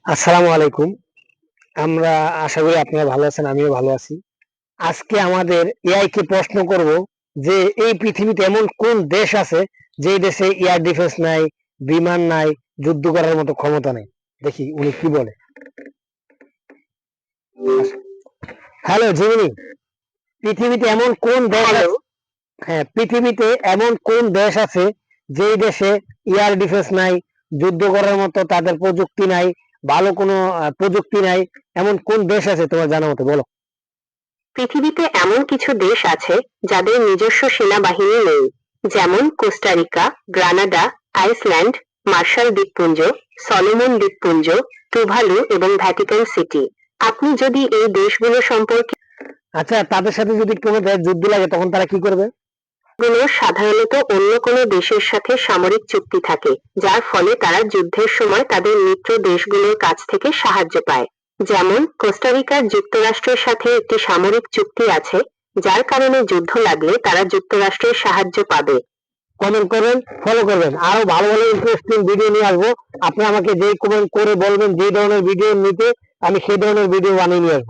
আসসালামু আলাইকুম। আমরা আশা করি আপনারা ভালো আছেন, আমিও ভালো আছি। আজকে আমাদের এআই কে প্রশ্ন করব যে এই পৃথিবীতে এমন কোন দেশ আছে যেই দেশে এয়ার ডিফেন্স নাই, বিমান নাই, যুদ্ধ করার মতো ক্ষমতা নাই। দেখি উনি কি বলে। হ্যালো জিমিনি, পৃথিবীতে এমন কোন দেশ হ্যালো। আছে? হ্যাঁ, পৃথিবীতে এমন কোন দেশ আছে যেই দেশে এয়ার ডিফেন্স নাই, যুদ্ধ করার মতো তাদের প্রযুক্তি নাই, ভালো কোনো প্রযুক্তি নাই, এমন কোন দেশ আছে তোমার জানা মতো বলো। পৃথিবীতে এমন কিছু দেশ আছে যাদের নিজস্ব সেনাবাহিনী নেই, যেমন কোস্টারিকা, গ্রানাডা, আইসল্যান্ড, মার্শাল দ্বীপপুঞ্জ, সলোমন দ্বীপপুঞ্জ, টুভালু এবং ভ্যাটিকান সিটি। আপনি যদি এই দেশগুলো সম্পর্কে আচ্ছা, তাদের সাথে যদি কোনো দেশ যুদ্ধ লাগে তখন তারা কি করবে? গুলোর সাধারণত অন্য কোনো দেশের সাথে সামরিক চুক্তি থাকে, যার ফলে তারা যুদ্ধের সময় তাদের মিত্র দেশগুলোর কাছ থেকে সাহায্য পায়। যেমন কোস্টারিকার যুক্তরাষ্ট্রের সাথে একটি সামরিক চুক্তি আছে, যার কারণে যুদ্ধ লাগলে তারা যুক্তরাষ্ট্রের সাহায্য পাবে। কমেন্ট করবেন, ফলো করবেন, আরো ভালো ভালো ইন্টারেস্টিং ভিডিও নিয়ে আসবো। আপনি আমাকে যেই কমেন্ট করে বলবেন যে ধরনের ভিডিও নিতে, আমি সেই ধরনের ভিডিও বানিয়ে নিয়ে আসবো।